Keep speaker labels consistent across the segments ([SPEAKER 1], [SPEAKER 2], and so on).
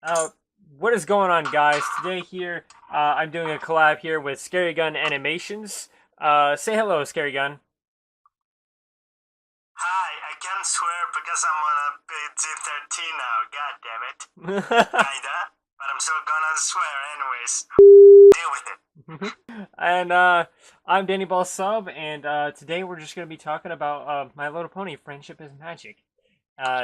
[SPEAKER 1] Uh, what is going on, guys? Today here, I'm doing a collab here with Scarygunanimations. Say hello, Scarygun.
[SPEAKER 2] Hi, I can't swear because I'm on a PG-13 now. God damn it. Kinda, but I'm still gonna swear anyways. Deal with it.
[SPEAKER 1] And I'm Danny Ball Sub, and today we're just gonna be talking about My Little Pony: Friendship is Magic,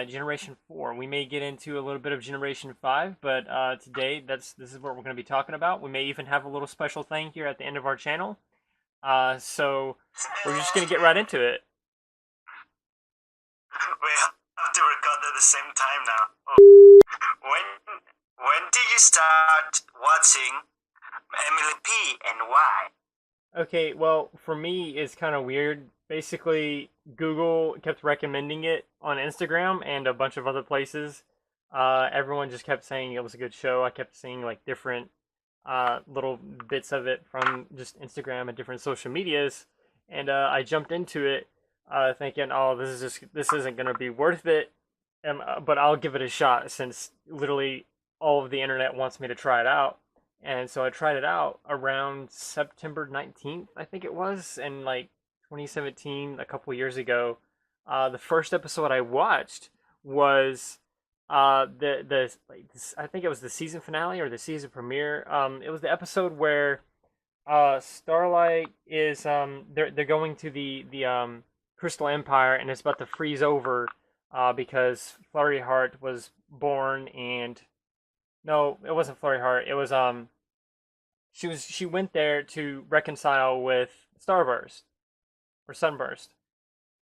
[SPEAKER 1] Generation 4. We may get into a little bit of Generation 5, but today this is what we're gonna be talking about. We may even have a little special thing here at the end of our channel. So we're just gonna get right into it.
[SPEAKER 2] We have to record at the same time now. Oh. When did you start watching Emily P and why?
[SPEAKER 1] Okay, well, for me, it's kind of weird. Basically, Google kept recommending it on Instagram and a bunch of other places. Everyone just kept saying it was a good show. I kept seeing like different little bits of it from just Instagram and different social medias, and I jumped into it, thinking, "Oh, this isn't gonna be worth it," but I'll give it a shot since literally all of the internet wants me to try it out. And so I tried it out around September 19th, I think it was, in like 2017, a couple years ago. The first episode I watched was the like this, I think it was the season finale or the season premiere. It was the episode where Starlight is they're going to the Crystal Empire, and it's about to freeze over because Flurry Heart was born. And no, it wasn't Flurry Heart. It was she went there to reconcile with Starburst or Sunburst,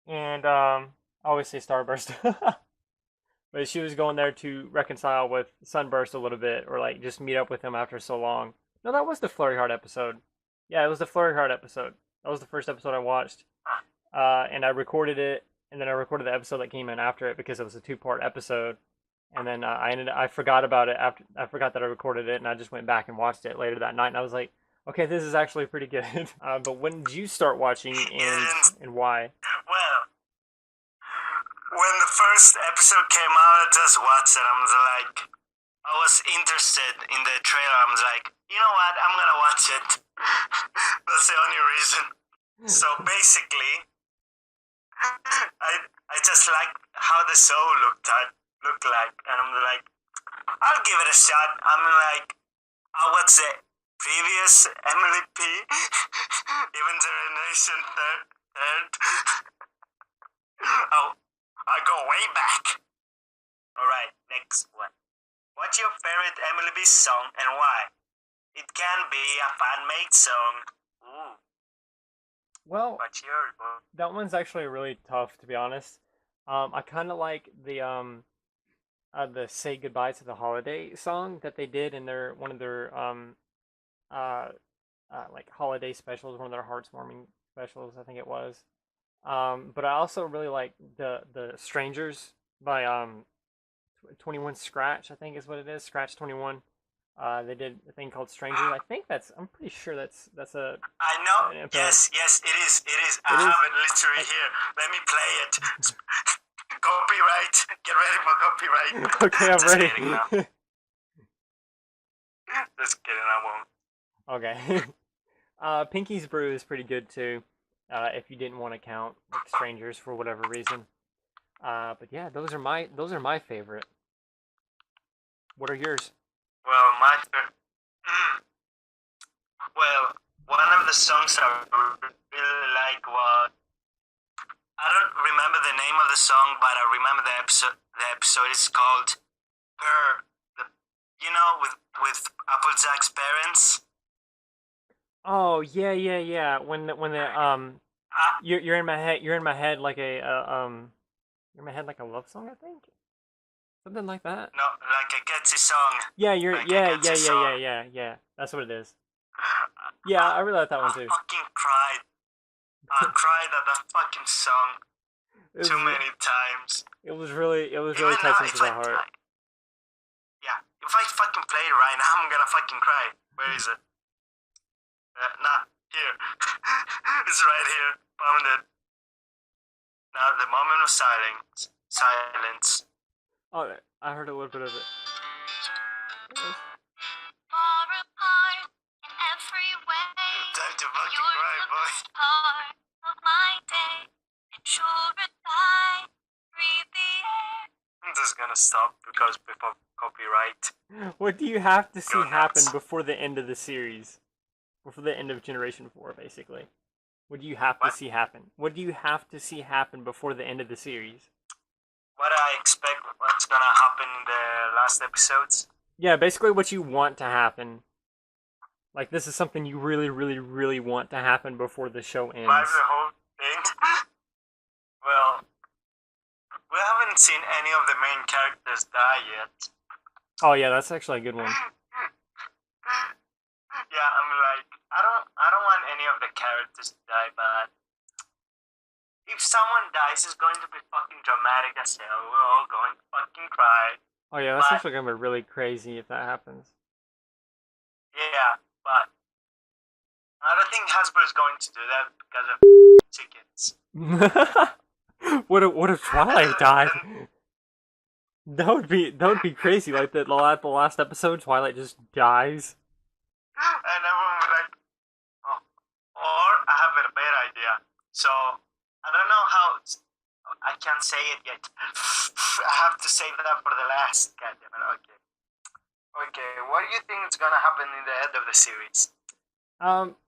[SPEAKER 1] and I always say Starburst, but she was going there to reconcile with Sunburst a little bit, or like just meet up with him after so long. No, that was the Flurry Heart episode. Yeah, it was the Flurry Heart episode. That was the first episode I watched, and I recorded it, and then I recorded the episode that came in after it because it was a two-part episode. And then I forgot about it after I forgot that I recorded it, and I just went back and watched it later that night, and I was like, okay, this is actually pretty good. But when did you start watching, and why?
[SPEAKER 2] Well, when the first episode came out, I just watched it. I was interested in the trailer. I was like, you know what? I'm gonna watch it. That's the only reason. So basically, I just like how the show looked like, and I'm like, I'll give it a shot. I'm like, I watched the previous Emily P, even Generation Third. Oh, I go way back. All right, next one. What's your favorite Emily B song and why? It can be a fan-made song. Ooh,
[SPEAKER 1] Well,
[SPEAKER 2] what's yours?
[SPEAKER 1] that one's actually really tough, to be honest. I kind of like the "Say Goodbye to the Holiday" song that they did in their one of their uh, like holiday specials, one of their heartwarming specials, I think it was. But I also really like the "Strangers" by 21 Scratch, I think is what it is. Scratch 21. They did a thing called "Strangers." I think I'm pretty sure that's a
[SPEAKER 2] I know.
[SPEAKER 1] an,
[SPEAKER 2] Yes, it is. It is. I
[SPEAKER 1] it is.
[SPEAKER 2] have it literally here. Let me play it. Copyright. Get ready for copyright.
[SPEAKER 1] Okay, I'm
[SPEAKER 2] Just
[SPEAKER 1] ready.
[SPEAKER 2] kidding, no. Just kidding, I won't.
[SPEAKER 1] Okay. Pinky's Brew is pretty good too. If you didn't want to count like Strangers for whatever reason. But yeah, those are my favorite. What are yours?
[SPEAKER 2] Well, well, one of the songs I really like was, I don't remember the name of the song, but I remember the episode. The episode is called Her. The, with Applejack's parents.
[SPEAKER 1] Oh yeah. When the
[SPEAKER 2] Uh,
[SPEAKER 1] you're in my head. You're in my head like you're in my head like a love song. I think something like that.
[SPEAKER 2] no, like a catchy song.
[SPEAKER 1] Yeah, you're
[SPEAKER 2] Like a catchy song.
[SPEAKER 1] yeah. That's what it is. Yeah, I really like that one
[SPEAKER 2] I
[SPEAKER 1] too.
[SPEAKER 2] fucking cried. I cried at that fucking song
[SPEAKER 1] It
[SPEAKER 2] too
[SPEAKER 1] was
[SPEAKER 2] many times.
[SPEAKER 1] it was really
[SPEAKER 2] Even now,
[SPEAKER 1] touching to
[SPEAKER 2] if
[SPEAKER 1] the heart.
[SPEAKER 2] if I fucking play it right now, I'm gonna fucking cry. Where is it? Nah, here. It's right here. Found it. Now the moment of silence. Silence.
[SPEAKER 1] Oh, I heard a little bit of it.
[SPEAKER 2] euros before copyright.
[SPEAKER 1] What do you have to
[SPEAKER 2] Go
[SPEAKER 1] see happen
[SPEAKER 2] nuts.
[SPEAKER 1] before the end of the series? Before the end of Generation 4, basically. What do you have to
[SPEAKER 2] What?
[SPEAKER 1] see happen? What do you have to see happen before the end of the series?
[SPEAKER 2] What I expect what's gonna happen in the last episodes?
[SPEAKER 1] Yeah, basically what you want to happen. Like, this is something you really, really, really want to happen before the show
[SPEAKER 2] Survive
[SPEAKER 1] ends.
[SPEAKER 2] the whole thing? Well, we haven't seen any of the main characters die yet.
[SPEAKER 1] Oh, yeah, that's actually a good one.
[SPEAKER 2] Yeah, I'm like, I don't want any of the characters to die, but if someone dies, it's going to be fucking dramatic as hell. We're all going to fucking cry.
[SPEAKER 1] Oh, yeah, that's
[SPEAKER 2] But
[SPEAKER 1] actually gonna be really crazy if that happens.
[SPEAKER 2] yeah, but I don't think Hasbro's going to do that because of tickets.
[SPEAKER 1] What if Twilight died? That would be crazy. Like the last episode, Twilight just dies.
[SPEAKER 2] And everyone was like, oh. Or I have a better idea. So I don't know how. I can't say it yet. I have to save that for the last. God damn it. Okay. Okay. What do you think is gonna happen in the end of the series?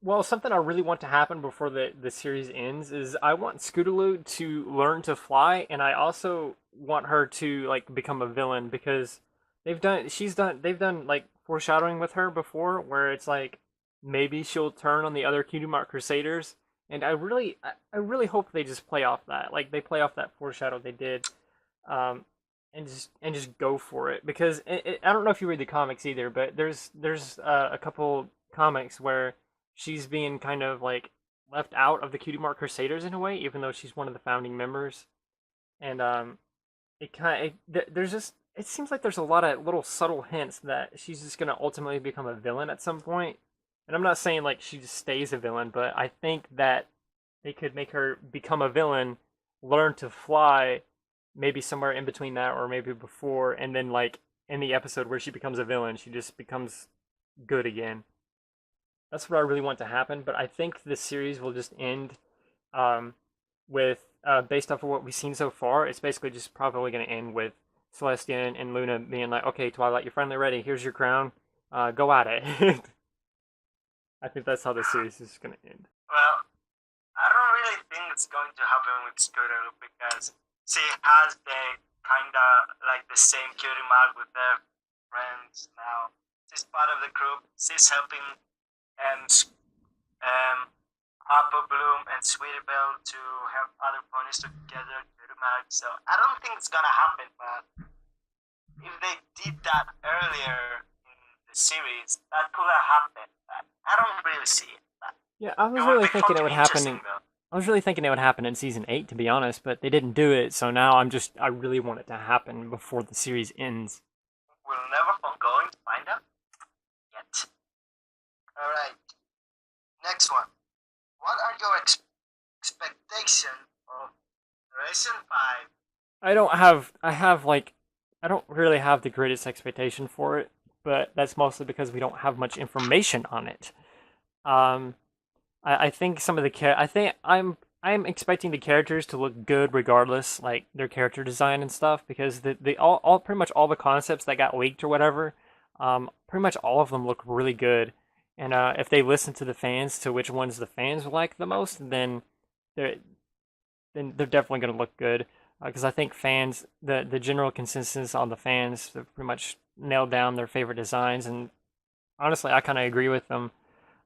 [SPEAKER 1] Well, something I really want to happen before the series ends is I want Scootaloo to learn to fly, and I also want her to like become a villain because they've done like foreshadowing with her before where it's like maybe she'll turn on the other Cutie Mark Crusaders, and I really hope they just play off that, like they play off that foreshadow they did, um, and just go for it because I don't know if you read the comics either, but there's a couple comics where she's being kind of like left out of the Cutie Mark Crusaders in a way, even though she's one of the founding members. And it kind of there's just it seems like there's a lot of little subtle hints that she's just gonna ultimately become a villain at some point. And I'm not saying like she just stays a villain, but I think that they could make her become a villain, learn to fly, maybe somewhere in between that or maybe before, and then like in the episode where she becomes a villain, she just becomes good again. That's what I really want to happen. But I think this series will just end um, with, based off of what we've seen so far, it's basically just probably going to end with Celestia and Luna being like, "Okay, Twilight, you're finally ready. Here's your crown. Go at it." I think that's how the series is going to end.
[SPEAKER 2] Well, I don't really think it's going to happen with Scooter because she has the kinda like the same cutie mark with their friends now. She's part of the group. She's helping Apple Bloom and Sweetie Belle to help other ponies to get their cutie mark. So I don't think it's gonna happen, but if they did that earlier in the series, that could have happened. But I don't really see it. But
[SPEAKER 1] Yeah, I was
[SPEAKER 2] it would
[SPEAKER 1] really
[SPEAKER 2] be
[SPEAKER 1] thinking it
[SPEAKER 2] fucking
[SPEAKER 1] would happen
[SPEAKER 2] interesting
[SPEAKER 1] in.
[SPEAKER 2] though.
[SPEAKER 1] I was really thinking it would happen in season 8, to be honest, but they didn't do it. So now I really want it to happen before the series ends.
[SPEAKER 2] We're never going to find out yet. Alright, next one. What are your expectations of Generation 5?
[SPEAKER 1] I don't really have the greatest expectation for it, but that's mostly because we don't have much information on it. Um, I think some of the I think I'm expecting the characters to look good regardless, like their character design and stuff, because the all pretty much all the concepts that got leaked or whatever, pretty much all of them look really good. And if they listen to the fans to which ones the fans like the most, they're they're definitely going to look good. Because I think fans, the general consensus on the fans, have pretty much nailed down their favorite designs, and honestly, I kind of agree with them.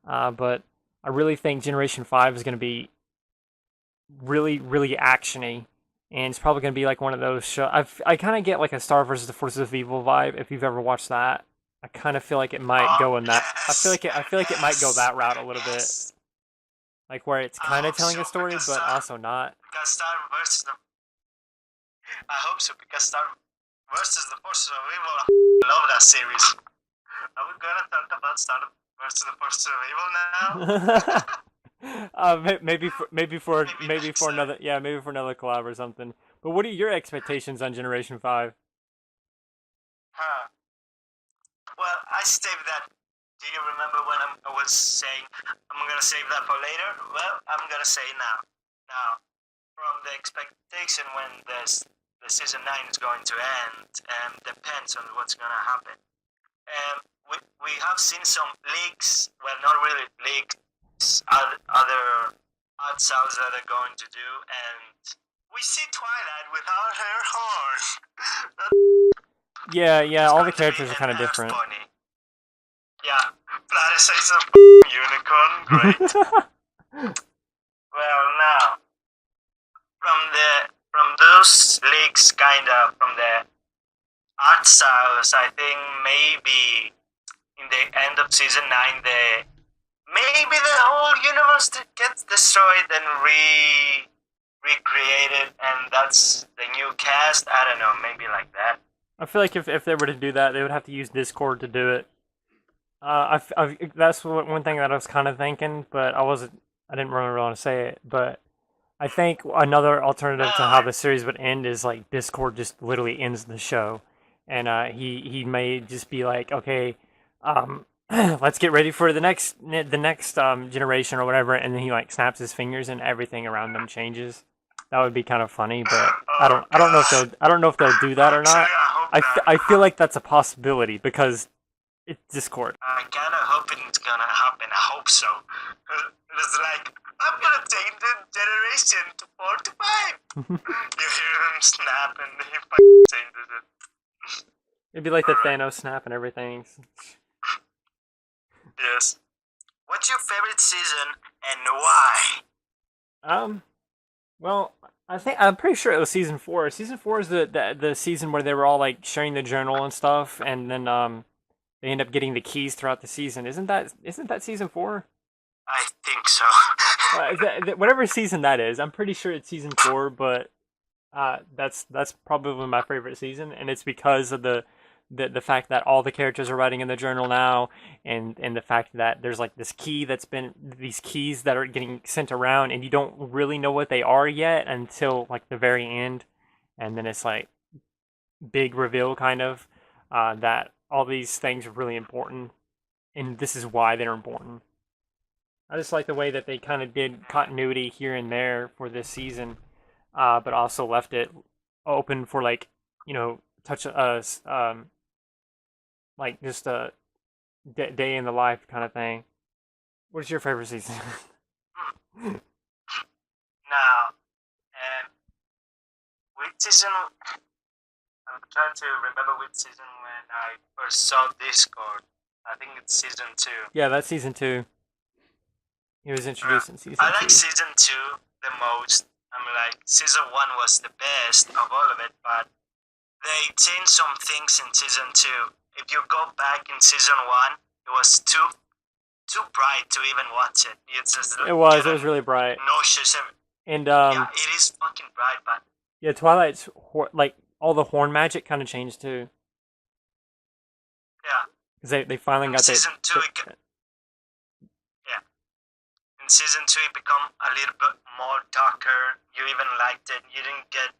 [SPEAKER 1] But I really think Generation 5 is going to be really, really actiony, and it's probably going to be like one of those shows. I kind of get like a Star versus the Forces of Evil vibe if you've ever watched that. I kind of feel like it might go in that.
[SPEAKER 2] Yes!
[SPEAKER 1] I feel like it might go that route a little bit,
[SPEAKER 2] Yes!
[SPEAKER 1] like where it's
[SPEAKER 2] I
[SPEAKER 1] kind of
[SPEAKER 2] hope
[SPEAKER 1] telling
[SPEAKER 2] so
[SPEAKER 1] a story,
[SPEAKER 2] because
[SPEAKER 1] but also not.
[SPEAKER 2] Star versus the. I hope so because Star versus the Forces of Evil. I love that series. Are we gonna talk about Star versus the Forces of Evil now?
[SPEAKER 1] Maybe
[SPEAKER 2] next
[SPEAKER 1] for
[SPEAKER 2] time.
[SPEAKER 1] another maybe for another collab or something. But what are your expectations on Generation 5?
[SPEAKER 2] Huh. Well, I saved that. Do you remember when I was saying I'm gonna save that for later? Well, I'm gonna say now. Now, from the expectation when the season 9 is going to end, depends on what's gonna happen. We have seen some leaks, well, not really leaks, other outsides that they're going to do, and we see Twilight without her horn.
[SPEAKER 1] Yeah,
[SPEAKER 2] It's
[SPEAKER 1] all the
[SPEAKER 2] going to be
[SPEAKER 1] characters are kind of different.
[SPEAKER 2] funny. Yeah, Gladys is a unicorn, great. Well, now from those leaks, kinda from the art styles, I think maybe in the end of season 9, maybe the whole universe gets destroyed and recreated, and that's the new cast. I don't know, maybe like that.
[SPEAKER 1] I feel like if they were to do that, they would have to use Discord to do it. That's one thing that I was kind of thinking, but I didn't really want to say it. But I think another alternative to how the series would end is like Discord just literally ends the show, and he may just be like, okay, let's get ready for the next generation or whatever, and then he like snaps his fingers and everything around them changes. That would be kind of funny, but I don't know if they'll do that or not. I feel like that's a possibility because it's Discord.
[SPEAKER 2] I kind of hope it's gonna happen. I hope so. It's like, I'm gonna change the generation to 4 to 5. You hear him snap and he changes it.
[SPEAKER 1] It'd be like the Thanos snap and everything.
[SPEAKER 2] Yes. What's your favorite season and why?
[SPEAKER 1] Well, I'm pretty sure it was season 4. Season 4 is the season where they were all like sharing the journal and stuff, and then they end up getting the keys throughout the season. Isn't that season 4?
[SPEAKER 2] I think so.
[SPEAKER 1] Whatever season that is, I'm pretty sure it's season 4. But that's probably my favorite season, and it's because of the fact that all the characters are writing in the journal now, and the fact that there's like these keys that are getting sent around, and you don't really know what they are yet until like the very end, and then it's like big reveal kind of that all these things are really important, and this is why they're important. I just like the way that they kind of did continuity here and there for this season, but also left it open for like, touch us, like just a day in the life kind of thing. What's your favorite season?
[SPEAKER 2] Now, which season? I'm trying to remember which season when I first saw Discord. I think it's season 2.
[SPEAKER 1] Yeah, that's season 2. He was introduced in season 2.
[SPEAKER 2] I like season 2 the most. I'm like, season 1 was the best of all of it, but they changed some things in season 2. If you go back in season 1, it was too bright to even watch it.
[SPEAKER 1] It was really bright.
[SPEAKER 2] Nauseous.
[SPEAKER 1] And
[SPEAKER 2] yeah, it is fucking bright, but
[SPEAKER 1] yeah, Twilight's like all the horn magic kind of changed too.
[SPEAKER 2] Yeah,
[SPEAKER 1] because they finally got
[SPEAKER 2] season 2. In season 2, it become a little bit more darker. You even liked it. You didn't get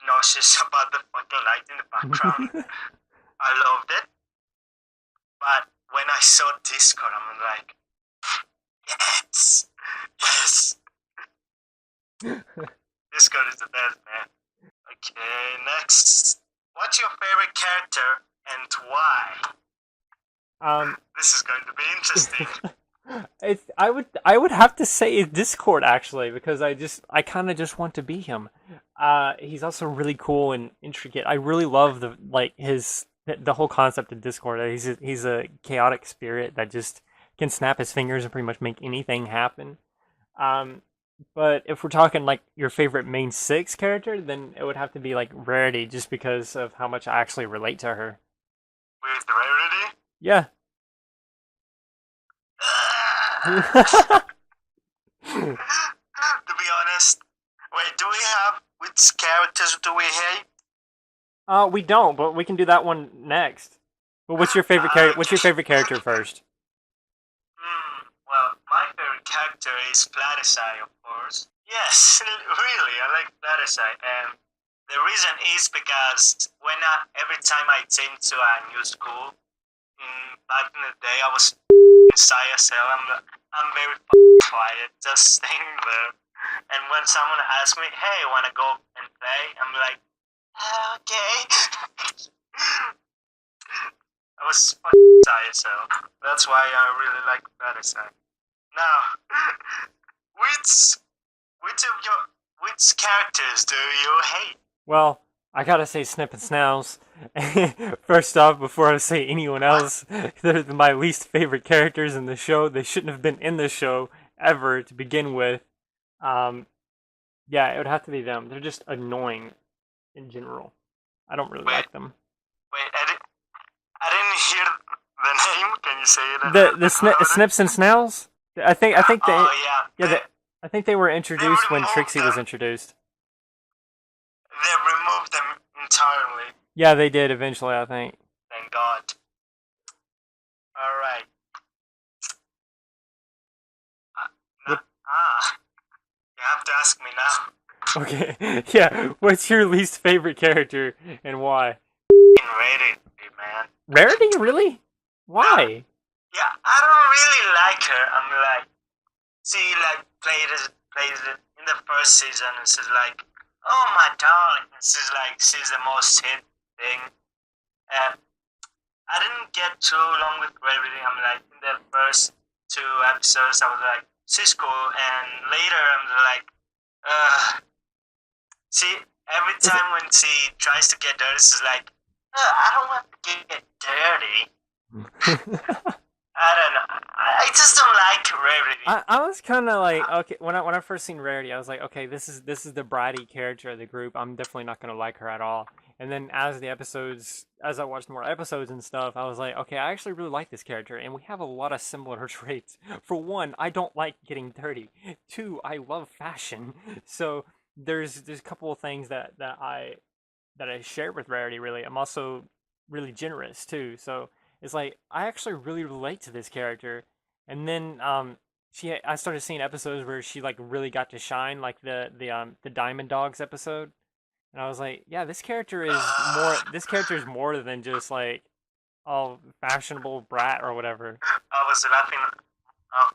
[SPEAKER 2] nauseous about the fucking light in the background. I loved it. But when I saw Discord, I'm like, yes. Discord is the best, man. Okay, next. What's your favorite character and why? This is going to be interesting.
[SPEAKER 1] I would have to say it's Discord actually, because I kind of just want to be him. He's also really cool and intricate. I really love the whole concept of Discord. He's a chaotic spirit that just can snap his fingers and pretty much make anything happen. But if we're talking like your favorite main 6 character, then it would have to be like Rarity, just because of how much I actually relate to her.
[SPEAKER 2] With Rarity?
[SPEAKER 1] Yeah.
[SPEAKER 2] To be honest, wait, do we have which characters do we hate?
[SPEAKER 1] We don't, but we can do that one next. But what's your favorite character? What's your favorite character first?
[SPEAKER 2] Well, my favorite character is Platycide, of course. Yes, really, I like Platycide, and the reason is because every time I came to a new school, back in the day, I was inside a cell. I'm very quiet, just staying there. And when someone asks me, "Hey, wanna go and play?" I'm like, Okay. I was fucking tired, so that's why I really like Parasite. Now, which which of your which characters do you hate?
[SPEAKER 1] Well, I gotta say Snip and Snails. First off, before I say anyone
[SPEAKER 2] What?
[SPEAKER 1] else, they're my least favorite characters in the show. They shouldn't have been in the show ever to begin with. Um, yeah, it would have to be them. They're just annoying in general. I don't really
[SPEAKER 2] Wait,
[SPEAKER 1] like them.
[SPEAKER 2] wait, I didn't hear the name. Can you say it
[SPEAKER 1] The
[SPEAKER 2] louder?
[SPEAKER 1] Snips and Snails. I think they
[SPEAKER 2] Oh yeah,
[SPEAKER 1] yeah I think they were
[SPEAKER 2] they
[SPEAKER 1] introduced when
[SPEAKER 2] removed
[SPEAKER 1] Trixie was
[SPEAKER 2] them.
[SPEAKER 1] introduced.
[SPEAKER 2] They removed them entirely.
[SPEAKER 1] Yeah, they did eventually. I think.
[SPEAKER 2] Thank God. All right. Uh,
[SPEAKER 1] What?
[SPEAKER 2] you have to ask me now.
[SPEAKER 1] Okay. Yeah. What's your least favorite character and why?
[SPEAKER 2] Rated, man.
[SPEAKER 1] Rarity, really?
[SPEAKER 2] No,
[SPEAKER 1] Why?
[SPEAKER 2] yeah, I don't really like her. I'm like, she like played it in the first season, and she's like, oh my darling. She's like, she's the most hit thing. And I didn't get too long with Gravity. I'm like, in the first two episodes, I was like, she's cool, and later I'm like, see, every
[SPEAKER 1] Is
[SPEAKER 2] time when she tries to get dirty, she's like, I don't want to get dirty.
[SPEAKER 1] it?
[SPEAKER 2] I don't know. I just don't like Rarity.
[SPEAKER 1] I was kind of like okay when I first seen Rarity, I was like okay this is the bratty character of the group. I'm definitely not gonna like her at all. And then as I watched more episodes and stuff, I was like okay I actually really like this character, and we have a lot of similar traits. For one, I don't like getting dirty. Two, I love fashion. So there's a couple of things that I share with Rarity. Really, I'm also really generous too. So it's like I actually really relate to this character. And then I started seeing episodes where she like really got to shine, like the Diamond Dogs episode. And I was like, yeah, this character is more than just like all fashionable brat or whatever.
[SPEAKER 2] I was laughing. Oh,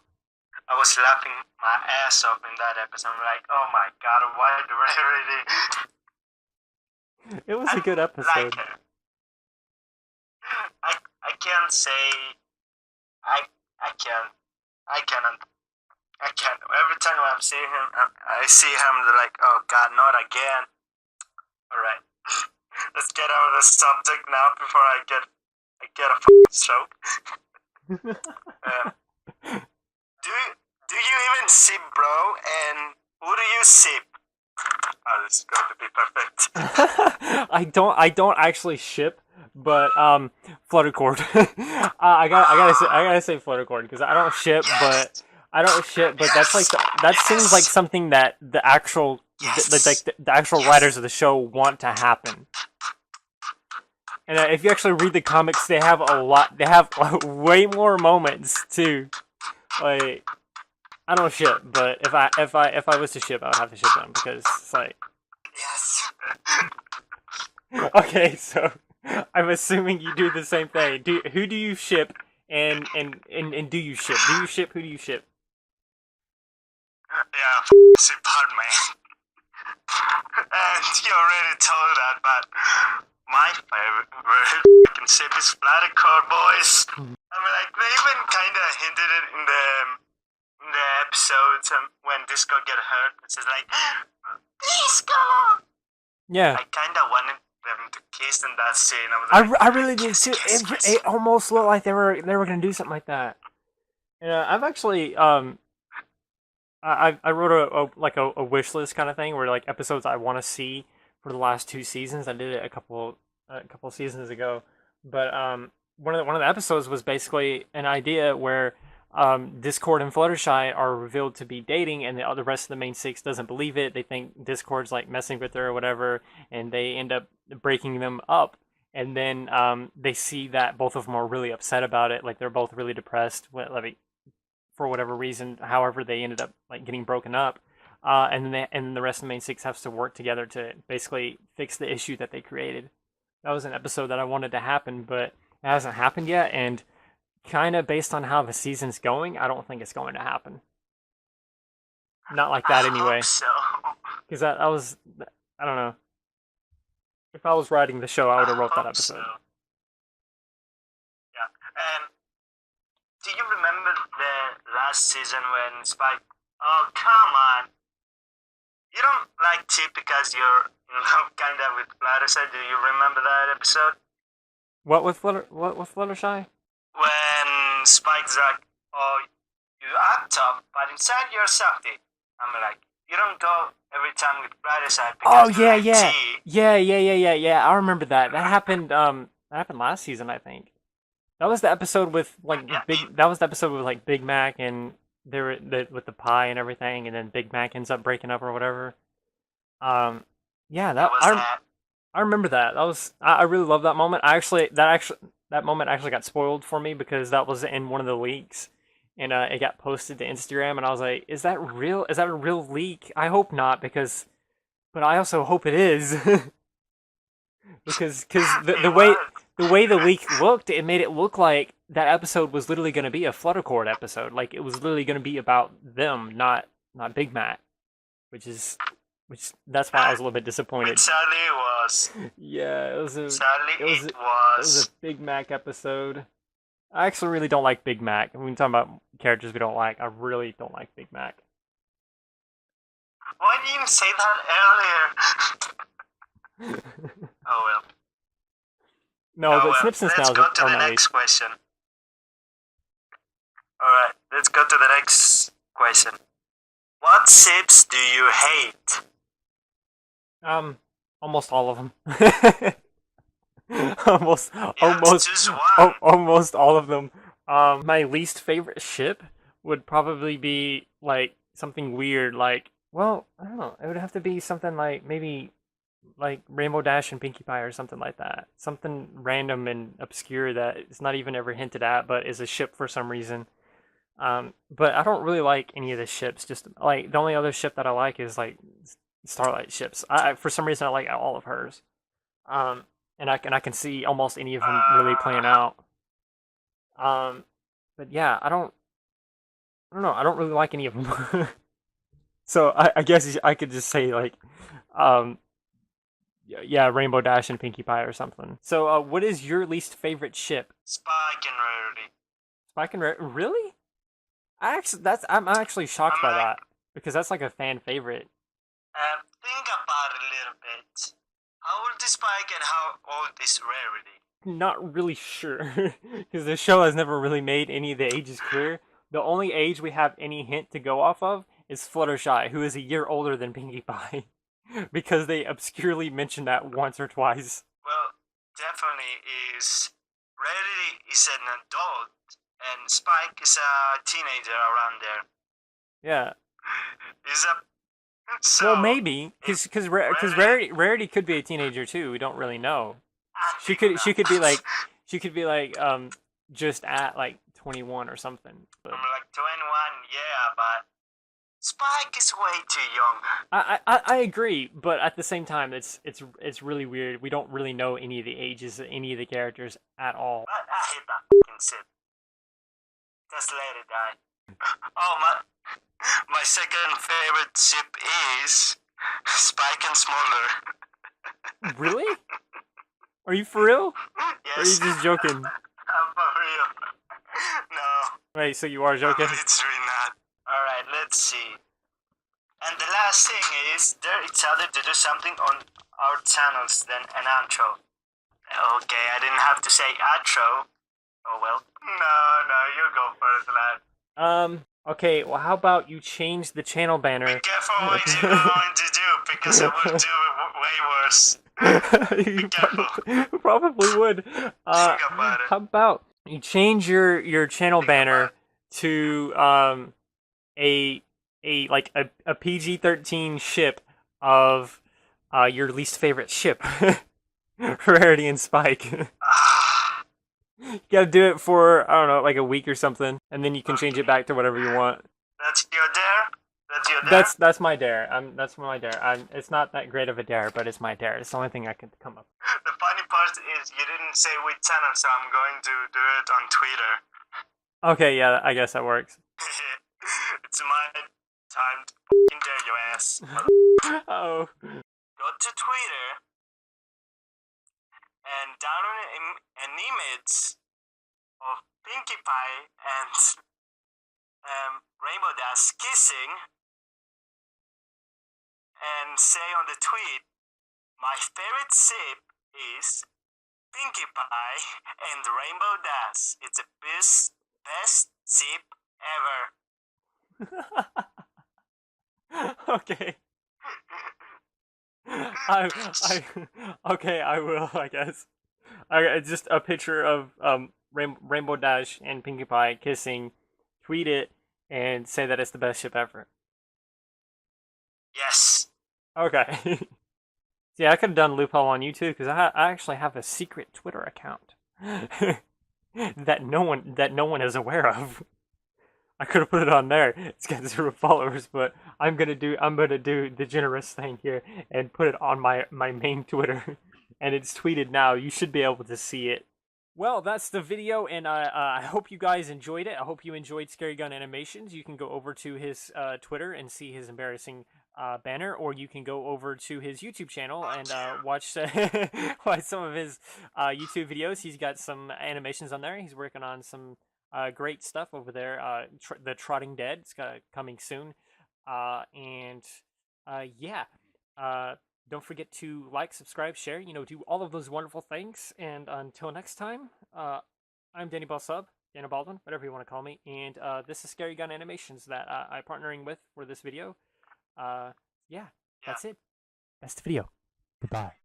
[SPEAKER 2] I was laughing my ass off in that episode. I'm like, oh my god, why the Rarity?
[SPEAKER 1] It was
[SPEAKER 2] I
[SPEAKER 1] a good
[SPEAKER 2] like
[SPEAKER 1] episode.
[SPEAKER 2] her. I can't say I I can't I cannot I can't. Every time I'm seeing him, I see him. They're like, oh god, not again. All right, let's get out of this subject now before I get a stroke. Um, do you even sip, bro? And who do you sip? Oh, this is going to be perfect.
[SPEAKER 1] I don't actually ship, but Fluttercord. I gotta say Fluttercord because
[SPEAKER 2] Yes,
[SPEAKER 1] I don't ship, but that's like
[SPEAKER 2] yes,
[SPEAKER 1] that seems like
[SPEAKER 2] yes,
[SPEAKER 1] something that
[SPEAKER 2] yes,
[SPEAKER 1] the actual
[SPEAKER 2] yes.
[SPEAKER 1] writers of the show want to happen. And if you actually read the comics, they have a lot. They have way more moments too. Like I don't ship, but if I was to ship, I would have to ship them because it's like
[SPEAKER 2] Yes.
[SPEAKER 1] okay, so I'm assuming you do the same thing. Who do you ship and do you ship? Do you ship? Who do you ship?
[SPEAKER 2] Yeah, sip hard, man. And you already told that, but my favorite fucking ship is Flaticore, boys. I mean, like, they even kind of hinted it in the episodes when Disco get hurt. It's just like, Disco!
[SPEAKER 1] Yeah,
[SPEAKER 2] I kind of wanted them to kiss in that scene. I was like,
[SPEAKER 1] I really did
[SPEAKER 2] kiss,
[SPEAKER 1] too.
[SPEAKER 2] kiss, kiss.
[SPEAKER 1] It almost looked like they were gonna do something like that. Yeah, I've actually I wrote a wish list kind of thing where like episodes I want to see for the last two seasons. I did it a couple seasons ago, but one of the episodes was basically an idea where Discord and Fluttershy are revealed to be dating, and the rest of the main six doesn't believe it. They think Discord's like messing with her or whatever, and they end up breaking them up. And then they see that both of them are really upset about it, like they're both really depressed. Like for whatever reason, however they ended up like getting broken up. And then the rest of the main six has to work together to basically fix the issue that they created. That was an episode that I wanted to happen, but it hasn't happened yet. And kind of based on how the season's going, I don't think it's going to happen. Not like
[SPEAKER 2] I
[SPEAKER 1] that
[SPEAKER 2] hope
[SPEAKER 1] anyway.
[SPEAKER 2] so.
[SPEAKER 1] Because I don't know. If I was writing the show, I would have
[SPEAKER 2] I
[SPEAKER 1] wrote that
[SPEAKER 2] hope so.
[SPEAKER 1] episode.
[SPEAKER 2] Yeah. And do you remember the last season when Spike? Oh, come on! You don't like Chip because you're kind of with Fluttershy. Do you remember that episode
[SPEAKER 1] What with Fluttershy?
[SPEAKER 2] when Spike's like, "Oh, you act tough, but inside you're softy." I'm like, "You don't go every time with Fluttershy
[SPEAKER 1] Oh
[SPEAKER 2] because you
[SPEAKER 1] yeah,
[SPEAKER 2] like
[SPEAKER 1] yeah,
[SPEAKER 2] tea."
[SPEAKER 1] yeah. I remember that. That happened last season, I think. That was the episode with
[SPEAKER 2] Yeah,
[SPEAKER 1] like big. That was the episode with like Big Mac and with the pie and everything, and then Big Mac ends up breaking up or whatever. Um, yeah,
[SPEAKER 2] it was that.
[SPEAKER 1] I remember that. I really love that moment. That moment actually got spoiled for me because that was in one of the leaks, and it got posted to Instagram, and I was like, "Is that real? Is that a real leak? I hope not, but I also hope it is." Because
[SPEAKER 2] It was.
[SPEAKER 1] the way the leak looked, it made it look like that episode was literally going to be a Fluttercord episode. Like it was literally going to be about them, not Big Mac, which is which that's why I was a little bit
[SPEAKER 2] Which
[SPEAKER 1] disappointed.
[SPEAKER 2] sadly it was.
[SPEAKER 1] Yeah,
[SPEAKER 2] Sadly it
[SPEAKER 1] it was a
[SPEAKER 2] was.
[SPEAKER 1] Big Mac episode. I actually really don't like Big Mac. When we talk about characters we don't like, I really don't like Big Mac.
[SPEAKER 2] Why didn't you say that earlier? Oh well.
[SPEAKER 1] No,
[SPEAKER 2] Oh
[SPEAKER 1] but
[SPEAKER 2] well.
[SPEAKER 1] Snips and
[SPEAKER 2] Let's
[SPEAKER 1] Snails
[SPEAKER 2] go to
[SPEAKER 1] are
[SPEAKER 2] the
[SPEAKER 1] nice.
[SPEAKER 2] next question. Alright, let's go to the next question. What ships do you hate?
[SPEAKER 1] Almost all of them. almost,
[SPEAKER 2] You have to choose one.
[SPEAKER 1] almost all of them. My least favorite ship would probably be like something weird, like well, I don't know. It would have to be something like maybe like Rainbow Dash and Pinkie Pie or something like that. Something random and obscure that is not even ever hinted at, but is a ship for some reason. But I don't really like any of the ships. Just like the only other ship that I like is like Starlight ships. For some reason I like all of hers. Um, and I can see almost any of them really playing
[SPEAKER 2] Uh,
[SPEAKER 1] out. Um, but yeah, I don't know. I don't really like any of them. So I guess I could just say like, um, yeah, Rainbow Dash and Pinkie Pie or something. So what is your least favorite ship?
[SPEAKER 2] Spike and Rarity.
[SPEAKER 1] Spike and Really? I'm actually shocked
[SPEAKER 2] I'm
[SPEAKER 1] by
[SPEAKER 2] like,
[SPEAKER 1] that because that's like a fan favorite.
[SPEAKER 2] think about it a little bit. How old is Spike and how old is Rarity?
[SPEAKER 1] Not really sure because the show has never really made any of the ages clear. The only age we have any hint to go off of is Fluttershy, who is a year older than Pinkie Pie, because they obscurely mention that once or twice.
[SPEAKER 2] Well, definitely is. Rarity is an adult and Spike is a teenager around there.
[SPEAKER 1] Yeah.
[SPEAKER 2] Is a
[SPEAKER 1] Well,
[SPEAKER 2] so
[SPEAKER 1] maybe
[SPEAKER 2] if
[SPEAKER 1] because
[SPEAKER 2] Rarity,
[SPEAKER 1] Rarity could be a teenager too. We don't really know.
[SPEAKER 2] I think
[SPEAKER 1] She
[SPEAKER 2] not.
[SPEAKER 1] could be like she could be like just at like 21 or something. But
[SPEAKER 2] I'm like 21, yeah, but Spike is way too young.
[SPEAKER 1] I agree, but at the same time, it's really weird. We don't really know any of the ages of any of the characters at all.
[SPEAKER 2] But I hate that fucking shit. Just let it die. Oh my second favorite ship is Spike and Smolder.
[SPEAKER 1] Really? Are you for real? Or are you
[SPEAKER 2] Yes.
[SPEAKER 1] just joking?
[SPEAKER 2] I'm for real. No,
[SPEAKER 1] Wait, so you are
[SPEAKER 2] I'm
[SPEAKER 1] joking?
[SPEAKER 2] literally not. Alright, let's see. And the last thing is, dare each other to do something on our channels than an outro. Okay, I didn't have to say outro. Oh well. No, you go first, lad.
[SPEAKER 1] Okay, well, how about you change the channel banner?
[SPEAKER 2] Be careful what you're going to do, because I will do it way worse. Be
[SPEAKER 1] You
[SPEAKER 2] careful.
[SPEAKER 1] probably would.
[SPEAKER 2] Think about it.
[SPEAKER 1] How about you change your channel
[SPEAKER 2] Think
[SPEAKER 1] banner
[SPEAKER 2] about
[SPEAKER 1] to a like a PG-13 ship of your least favorite ship, Rarity and Spike. You gotta do it for I don't know, like a week or something, and then you can change it back to whatever you want.
[SPEAKER 2] That's your dare? That's your dare?
[SPEAKER 1] That's my dare. That's my dare. It's not that great of a dare, but it's my dare. It's the only thing I can come up.
[SPEAKER 2] The funny part is you didn't say which channel, so I'm going to do it on Twitter.
[SPEAKER 1] Okay, yeah, I guess that works.
[SPEAKER 2] It's my time to fucking dare your ass.
[SPEAKER 1] Oh.
[SPEAKER 2] Go to Twitter and downloaded an image of Pinkie Pie and Rainbow Dash kissing and say on the tweet, my favorite sip is Pinkie Pie and Rainbow Dash. It's the best sip
[SPEAKER 1] Okay. Okay, I will, I guess. Just a picture of Rainbow Dash and Pinkie Pie kissing, tweet it, and say that it's the best ship ever.
[SPEAKER 2] Yes.
[SPEAKER 1] Okay. Yeah, I could have done loophole on YouTube because I actually have a secret Twitter account that no one is aware of. I could have put it on there. It's got 0 followers, but I'm gonna do the generous thing here and put it on my main Twitter, and it's tweeted now. You should be able to see it. Well, that's the video, and I hope you guys enjoyed it. I hope you enjoyed Scary Gun Animations. You can go over to his Twitter and see his embarrassing banner, or you can go over to his YouTube channel and watch watch some of his YouTube videos. He's got some animations on there. He's working on some great stuff over there. The Trotting Dead. It's coming soon, and yeah. Don't forget to like, subscribe, share, do all of those wonderful things. And until next time, I'm Danny Ballsub, Dana Baldwin, whatever you want to call me. And this is Scary Gun Animations that I'm partnering with for this video. Yeah,
[SPEAKER 2] Yeah.
[SPEAKER 1] that's it. That's the video. Goodbye.